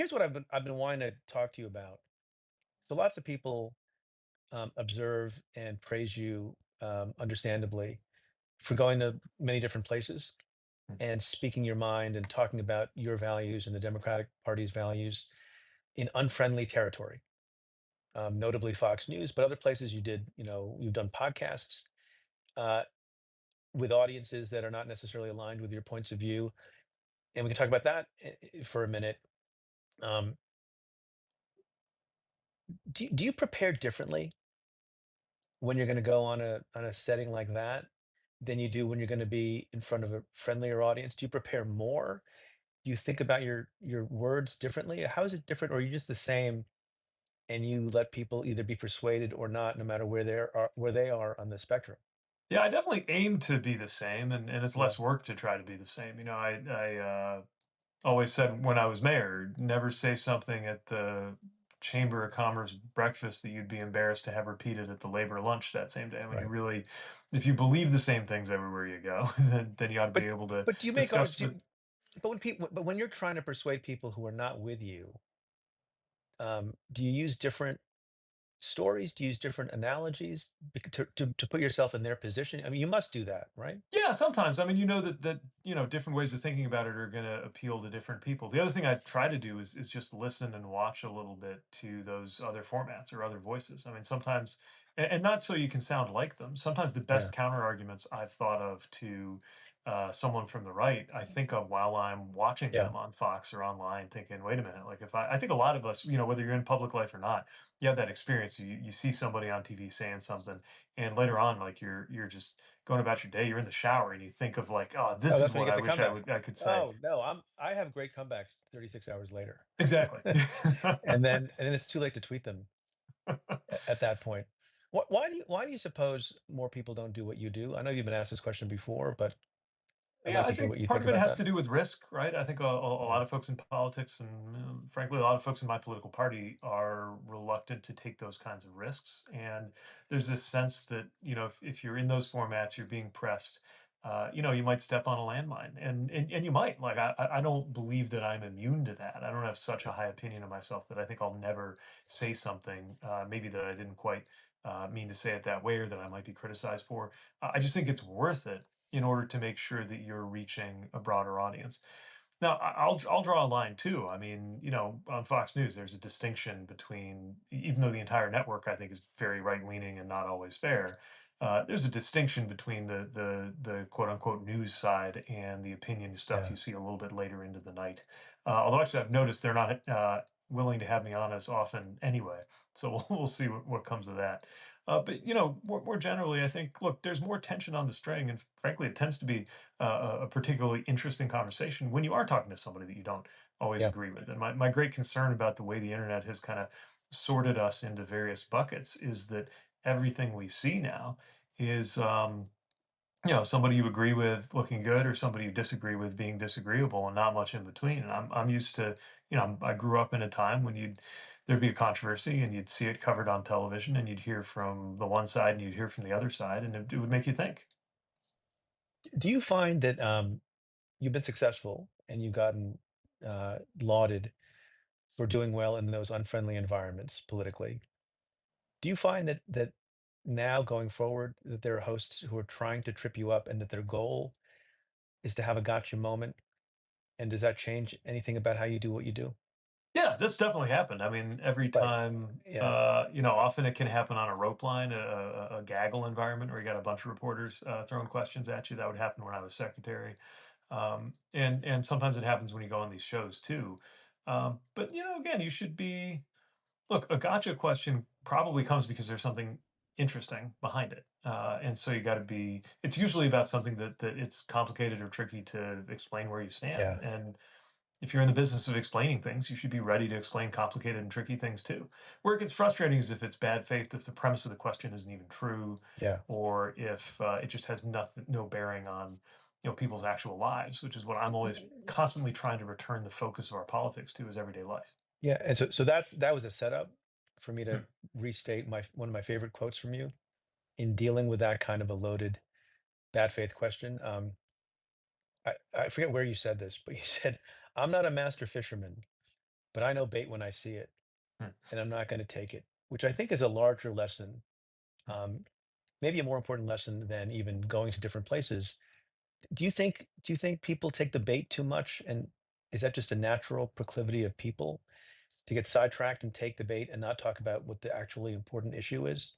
Here's what I've been wanting to talk to you about. So lots of people observe and praise you, understandably, for going to many different places Mm. and speaking your mind and talking about your values and the Democratic Party's values in unfriendly territory, notably Fox News, but other places you did. You've done podcasts uh, with audiences that are not necessarily aligned with your points of view, and we can talk about that for a minute. Um, do you prepare differently when you're going to go on a setting like that than you do when you're going to be in front of a friendlier audience? Do you prepare more? Do you think about your words differently? How is it different, or are you just the same and you let people either be persuaded or not, no matter where they are on the spectrum? Yeah, I definitely aim to be the same, and it's Yeah, less work to try to be the same. I always said when I was mayor, never say something at the Chamber of Commerce breakfast that you'd be embarrassed to have repeated at the labor lunch that same day. When you right. really, if you believe the same things everywhere you go, then you ought to But be able to but do you make ar- discuss do the. you, but when you're trying to persuade people who are not with you, do you use different stories? Do you use different analogies to put yourself in their position? I mean, you must do that, right? Yeah, sometimes. I mean, different ways of thinking about it are going to appeal to different people. The other thing I try to do is just listen and watch a little bit to those other formats or other voices. I mean, sometimes, and not so you can sound like them. Sometimes the Yeah, best counter arguments I've thought of to someone from the right, I think of while I'm watching yeah. them on Fox or online, thinking, "Wait a minute!" Like if I think a lot of us, whether you're in public life or not, you have that experience. You see somebody on TV saying something, and later on, like you're just going about your day, you're in the shower and you think of like, oh, Oh, this is that's when you what get I the wish comeback. I could say. Oh no, I have great comebacks 36 hours later. Exactly. And then it's too late to tweet them at that point. Why do you suppose more people don't do what you do? I know you've been asked this question before, but I'd Yeah, like I to hear what think you part think of it about has that. to do with risk, right? I think a Yeah, lot of folks in politics and frankly, a lot of folks in my political party are reluctant to take those kinds of risks. And there's this sense that, if you're in those formats, you're being pressed, you might step on a landmine and you might. Like, I don't believe that I'm immune to that. I don't have such a yeah. high opinion of myself that I think I'll never say something, maybe that I didn't quite mean to say it that way or that I might be criticized for. I just think it's worth it in order to make sure that you're reaching a broader audience. Now, I'll draw a line too. I mean, on Fox News, there's a distinction between, even though the entire network I think is very right leaning and not always fair. There's a distinction between the quote unquote news side and the opinion stuff Yeah. you see a little bit later into the night. Although actually, I've noticed they're not willing to have me on as often anyway. So we'll see what comes of that. But more generally, I think, look, there's more tension on the string, and frankly, it tends to be a particularly interesting conversation when you are talking to somebody that you don't always Yeah. agree with. And my great concern about the way the internet has kind of sorted us into various buckets is that everything we see now is, somebody you agree with looking good or somebody you disagree with being disagreeable and not much in between. And I'm used to, I grew up in a time when there'd be a controversy and you'd see it covered on television and you'd hear from the one side and you'd hear from the other side and it would make you think. Do you find that you've been successful and you've gotten lauded for doing well in those unfriendly environments politically? Do you find that now going forward that there are hosts who are trying to trip you up and that their goal is to have a gotcha moment? And does that change anything about how you do what you do? Yeah, this definitely happened. I mean, every Right. time, Yeah. often it can happen on a rope line, a gaggle environment where you got a bunch of reporters throwing questions at you. That would happen when I was secretary, and sometimes it happens when you go on these shows too. But again, you should be. Look, a gotcha question probably comes because there's something interesting behind it, and so you got to be. It's usually about something that it's complicated or tricky to explain where you stand, Yeah. and if you're in the business of explaining things, you should be ready to explain complicated and tricky things too. Where it gets frustrating is if it's bad faith, if the premise of the question isn't even true, Yeah. or if it just has nothing, no bearing on people's actual lives, which is what I'm always constantly trying to return the focus of our politics to is everyday life. Yeah. And so that was a setup for me Hmm. to restate one of my favorite quotes from you in dealing with that kind of a loaded bad faith question. I forget where you said this, but you said, "I'm not a master fisherman, but I know bait when I see it, Hmm. and I'm not going to take it, which I think is a larger lesson, Hmm. um, maybe a more important lesson than even going to different places. Do you think people take the bait too much, and is that just a natural proclivity of people to get sidetracked and take the bait and not talk about what the actually important issue is?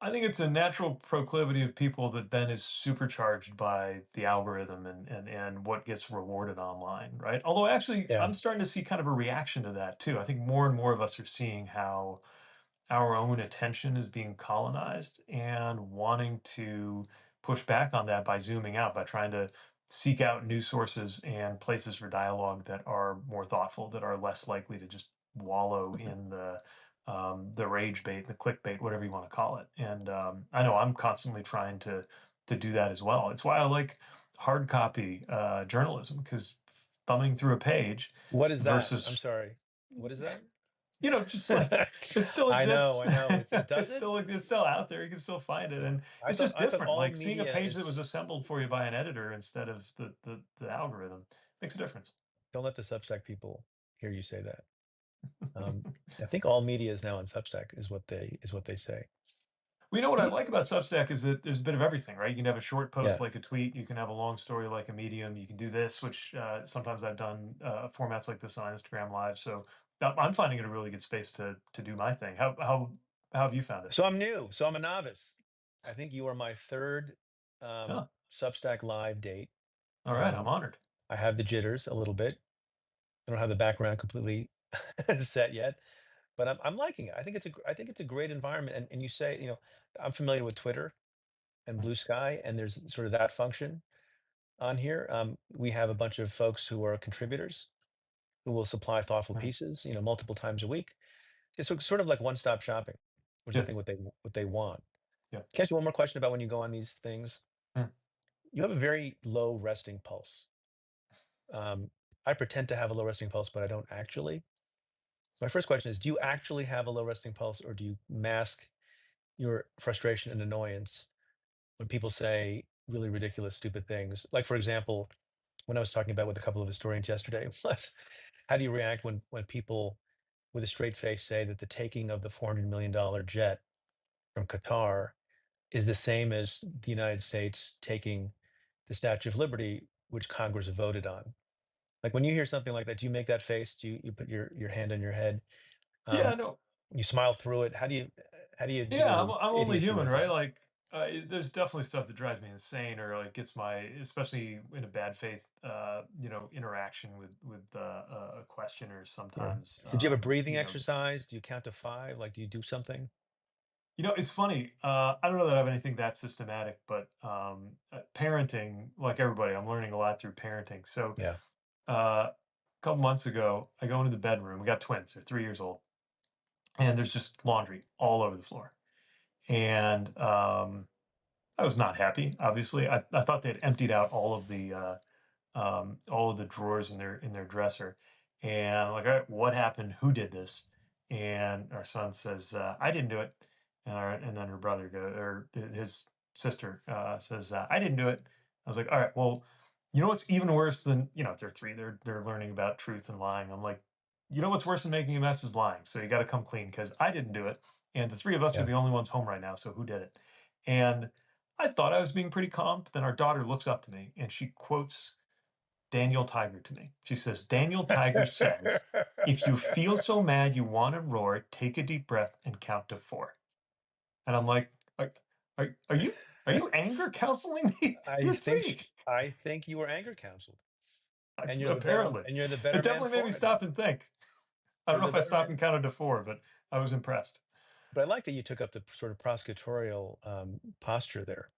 I think it's a natural proclivity of people that then is supercharged by the algorithm and what gets rewarded online, right? Although actually, Yeah. I'm starting to see kind of a reaction to that too. I think more and more of us are seeing how our own attention is being colonized and wanting to push back on that by zooming out, by trying to seek out news sources and places for dialogue that are more thoughtful, that are less likely to just wallow in the rage bait, the clickbait, whatever you want to call it. And I know I'm constantly trying to do that as well. It's why I like hard copy journalism, because thumbing through a page What is that? I'm versus sorry. What is that? just like it still I know, exists. I know. It does It's it? still out there. You can still find it, and I it's thought just I thought different. all Like seeing a media page that was is. assembled for you by an editor instead of the algorithm makes a difference. Don't let the Substack people hear you say that. Um, I think all media is now on Substack, is what they say. We know what Do I you- like about Substack is that there's a bit of everything, right? You can have a short post yeah. like a tweet, you can have a long story like a Medium, you can do this, which sometimes I've done formats like this on Instagram Live. So I'm finding it a really good space to do my thing. How have you found it? So I'm new. So I'm a novice. I think you are my third Oh, Substack live date. all right, I'm Um, honored. I have the jitters a little bit. I don't have the background completely set yet, but I'm liking it. I think it's a great environment. And you say, I'm familiar with Twitter and Mm, Blue Sky, and there's sort of that function on here. We have a bunch of folks who are contributors who will supply thoughtful mm, pieces, multiple times a week. It's sort of like one-stop shopping, which is I yeah, think what they want. yeah. Can I ask you one more question about when you go on these things? Mm, You have a very low resting pulse. Um, I pretend to have a low resting pulse, but I don't actually. So my first question is, do you actually have a low resting pulse, or do you mask your frustration and annoyance when people say really ridiculous, stupid things? Like, for example, when I was talking about with a couple of historians yesterday, was how do you react when people with a straight face say that the taking of the $400 million jet from Qatar is the same as the United States taking the Statue of Liberty, which Congress voted on? Like when you hear something like that, do you make that face? Do you put your hand on your head? yeah, Um, no, you smile through it. How do you deal yeah, with I'm only idiocy human, like right? that? Like, there's definitely stuff that drives me insane, or like gets my, especially in a bad faith, interaction with a questioner. Sure. Sometimes, So do you have a breathing exercise? Do you count to five? Like, do you do something? it's funny. I don't know that I have anything that systematic, but parenting, like everybody, I'm learning a lot through parenting. So, Yeah. a couple months ago, I go into the bedroom. We got twins; they're 3 years old, and there's just laundry all over the floor, and I was not happy. Obviously, I thought they'd emptied out all of the drawers in their dresser, and I'm like, all right, what happened? Who did this? And our son says, I didn't do it. And then her brother or his sister says, I didn't do it. I was like, all right, well, you know what's even worse than, they're three, they're learning about truth and lying. I'm like, you know what's worse than making a mess is lying. So you got to come clean, because I didn't do it, and the three of us are Yeah. the only ones home right now. So who did it? And I thought I was being pretty calm. But then our daughter looks up to me and she quotes Daniel Tiger to me. She says, Daniel Tiger says, if you feel so mad you want to roar, take a deep breath and count to four. And I'm like, are you anger counseling me? I You're think three. I think you were anger counseled, and you're the better Apparently. and you're the It better man definitely made me for it stop now. and think. I don't You're know the if I better stopped man. and counted to four, but I was impressed. But I like that you took up the sort of prosecutorial posture there.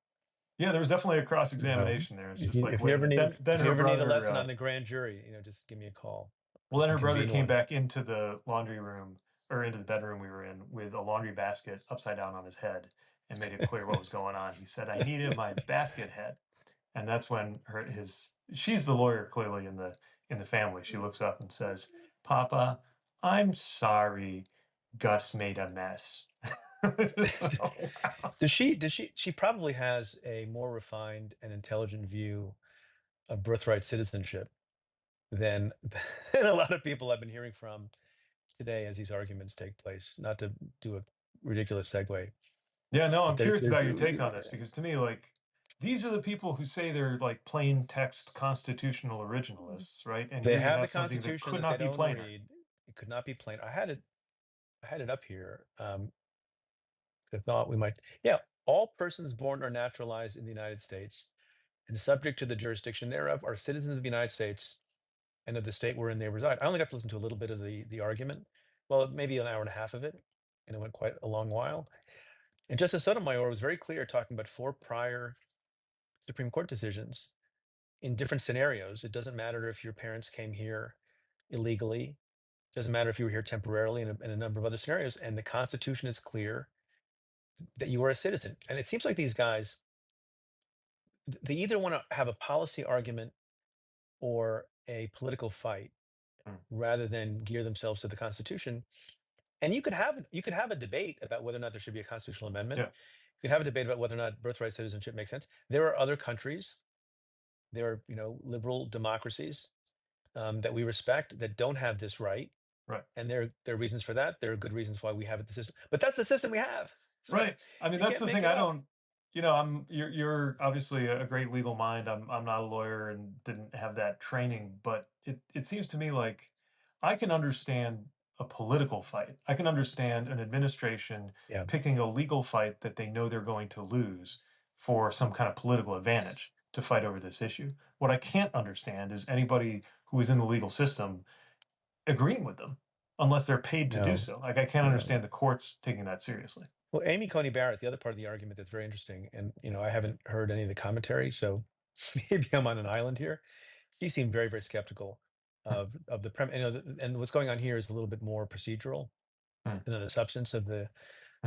Yeah, there was definitely a cross You know, examination there. It's if just you like, if you wait a ever minute. need Then if you her ever need a brother, lesson on the grand jury, just give me a call. well, We then can her brother convene came one. back into the laundry room, or into the bedroom we were in, with a laundry basket upside down on his head, and made it clear what was going on. He said, I needed my basket head. And that's when she's the lawyer clearly in the family. She looks up and says, Papa, I'm sorry Gus made a mess. Oh, wow. Does she probably has a more refined and intelligent view of birthright citizenship than than a lot of people I've been hearing from today as these arguments take place. Not to do a ridiculous segue, Yeah, no, but I'm curious there's about your take on this because to me, like, these are the people who say they're like plain text constitutional originalists, right? And they here you have the have something that Constitution could that not they be don't plainer. read. It could not be plain. I had it up here. I thought we might. Yeah, all persons born or naturalized in the United States and subject to the jurisdiction thereof are citizens of the United States and of the state wherein they reside. I only got to listen to a little bit of the argument. Well, maybe an hour and a half of it, and it went quite a long while. And Justice Sotomayor was very clear, talking about four prior Supreme Court decisions in different scenarios. It doesn't matter if your parents came here illegally. Doesn't matter if you were here temporarily in a number of other scenarios. And the Constitution is clear that you are a citizen. And it seems like these guys, they either want to have a policy argument or a political fight Mm, rather than gear themselves to the Constitution. And you could have a debate about whether or not there should be a constitutional amendment. yeah, You could have a debate about whether or not birthright citizenship makes sense. There are other countries, there are liberal democracies that we respect that don't have this right, right. and there are reasons for that. There are good reasons why we have it the system, but that's the system we have. So Right. I mean, you that's can't the make thing it I up. don't, you're obviously a great legal mind. I'm not a lawyer and didn't have that training, but it seems to me like I can understand a political fight. I can understand an administration Yeah, picking a legal fight that they know they're going to lose for some kind of political advantage to fight over this issue. What I can't understand is anybody who is in the legal system agreeing with them unless they're paid to do no, so. Like I can't no. understand the courts taking that seriously. Well, Amy Coney Barrett, the other part of the argument that's very interesting, and I haven't heard any of the commentary, so maybe I'm on an island here. She seemed very, very skeptical Hmm, of the premise. And what's going on here is a little bit more procedural hmm, than the substance of hmm,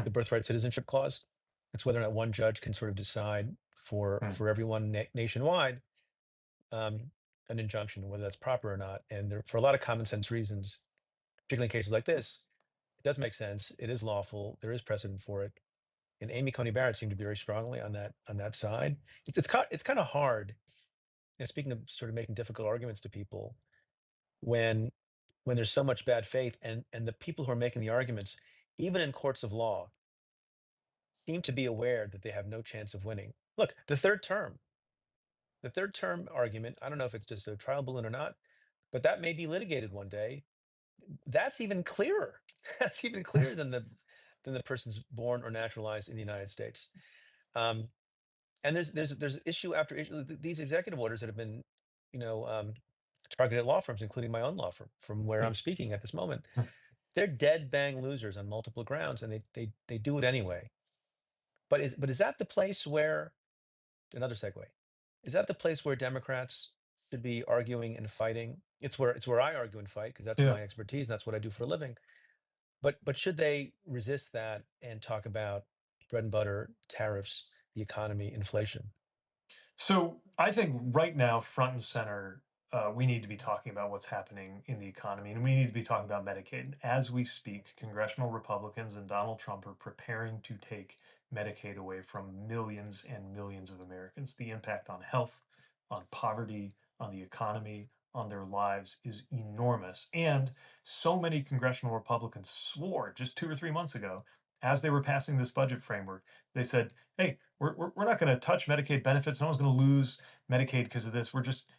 the birthright citizenship clause. It's whether or not one judge can sort of decide hmm. for everyone nationwide, um, an injunction, whether that's proper or not. And there, for a lot of common sense reasons, particularly in cases like this, it does make sense. It is lawful. There is precedent for it. And Amy Coney Barrett seemed to be very strongly on that side. It's kind of hard. Speaking of sort of making difficult arguments to people, when there's so much bad faith, and the people who are making the arguments, even in courts of law, seem to be aware that they have no chance of winning. Look, the third term argument, I don't know if it's just a trial balloon or not, but that may be litigated one day. That's even clearer. That's even clearer than the person's born or naturalized in the United States. Um, and there's issue after issue. These executive orders that have been, you know, um, targeted at law firms, including my own law firm, from where Yeah. I'm speaking at this moment. They're dead bang losers on multiple grounds, and they do it anyway. But is that the place where, another segue? Is that the place where Democrats should be arguing and fighting? It's where I argue and fight because that's Yeah. my expertise and that's what I do for a living. But should they resist that and talk about bread and butter, tariffs, the economy, inflation? So I think right now, front and center, we need to be talking about what's happening in the economy, and we need to be talking about Medicaid. As we speak, congressional Republicans and Donald Trump are preparing to take Medicaid away from millions and millions of Americans. The impact on health, on poverty, on the economy, on their lives is enormous. And so many congressional Republicans swore just 2 or 3 months ago, as they were passing this budget framework, they said, hey, we're not going to touch Medicaid benefits. No one's going to lose Medicaid because of this. We're just,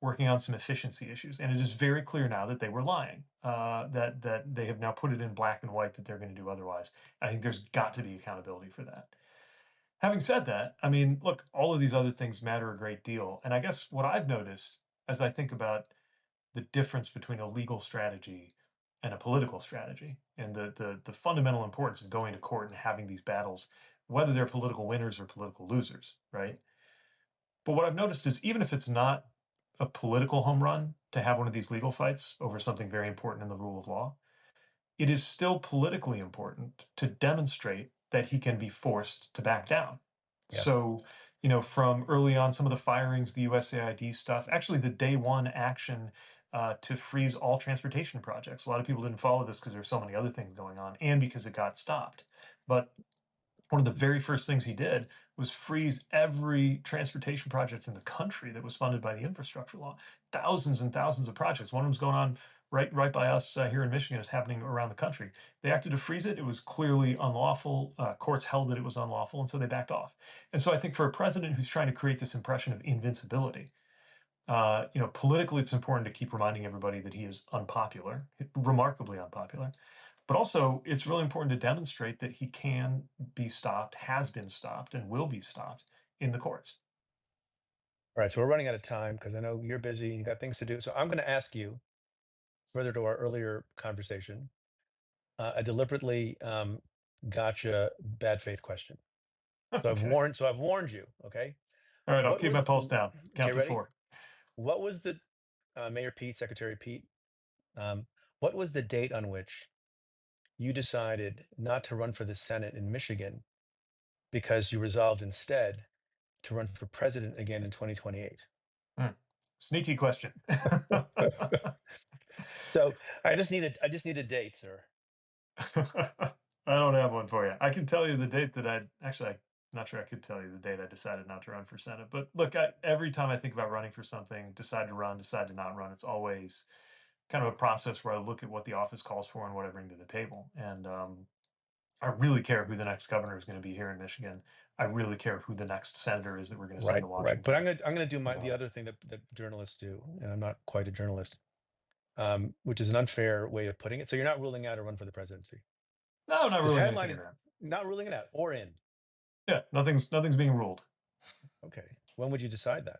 working on some efficiency issues. And it is very clear now that they were lying. That they have now put it in black and white that they're going to do otherwise. I think there's got to be accountability for that. Having said that, I mean, look, all of these other things matter a great deal. And I guess what I've noticed as I think about the difference between a legal strategy and a political strategy and the fundamental importance of going to court and having these battles, whether they're political winners or political losers, right? But what I've noticed is even if it's not a political home run to have one of these legal fights over something very important in the rule of law, it is still politically important to demonstrate that he can be forced to back down. Yeah, So, from early on, some of the firings, the USAID stuff, actually the day one action to freeze all transportation projects. A lot of people didn't follow this because there's so many other things going on and because it got stopped. But one of the very first things he did was freeze every transportation project in the country that was funded by the infrastructure law. Thousands and thousands of projects. One of them's going on right by us here in Michigan. Is happening around the country. They acted to freeze it. It was clearly unlawful. Courts held that it was unlawful, and so they backed off. And so I think for a president who's trying to create this impression of invincibility, politically, it's important to keep reminding everybody that he is unpopular, remarkably unpopular. But also, it's really important to demonstrate that he can be stopped, has been stopped, and will be stopped in the courts. All right, so we're running out of time because I know you're busy, you got things to do. So I'm going to ask you, further to our earlier conversation, a deliberately gotcha bad faith question. So I've Okay. warned. So I've warned you. Okay. All right. I'll What keep my was? pulse down. Okay, Count to ready? four. What was the Mayor Pete, Secretary Pete? Um, what was the date on which you decided not to run for the Senate in Michigan because you resolved instead to run for president again in 2028? Hmm. Sneaky question. So I just need a date, sir. I don't have one for you. I can tell you the date that I'm not sure I could tell you the date I decided not to run for Senate. But look, every time I think about running for something, decide to run, decide to not run, it's always kind of a process where I look at what the office calls for and what I bring to the table. And I really care who the next governor is going to be here in Michigan. I really care who the next senator is that we're going to send Right, to right. But I'm Washington. gonna I'm gonna do the Uh, other thing that journalists do, and I'm not quite a journalist, which is an unfair way of putting it. So you're not ruling out a run for the presidency. no, I'm not Because ruling headline anything is around. not ruling it out or in. Yeah, nothing's being ruled. Okay. When would you decide that?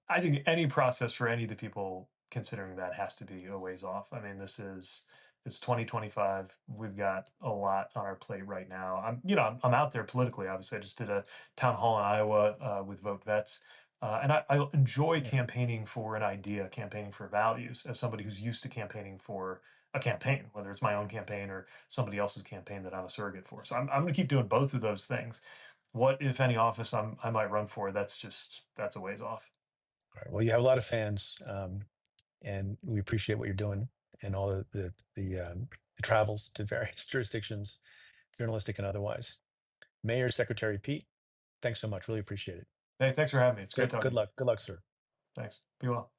I think any process for any of the people considering that has to be a ways off. I mean, it's 2025. We've got a lot on our plate right now. I'm out there politically. Obviously, I just did a town hall in Iowa with Vote Vets, and I enjoy Yeah. campaigning for an idea, campaigning for values. As somebody who's used to campaigning for a campaign, whether it's my own campaign or somebody else's campaign that I'm a surrogate for. So I'm going to keep doing both of those things. What, if any, office I might run for? That's a ways off. All right. Well, you have a lot of fans, and we appreciate what you're doing and all the travels to various jurisdictions, journalistic and otherwise. Mayor Secretary Pete, thanks so much. Really appreciate it. Hey, thanks for having me. It's great Good talking good to you. luck. Good luck, sir. Thanks. Be well.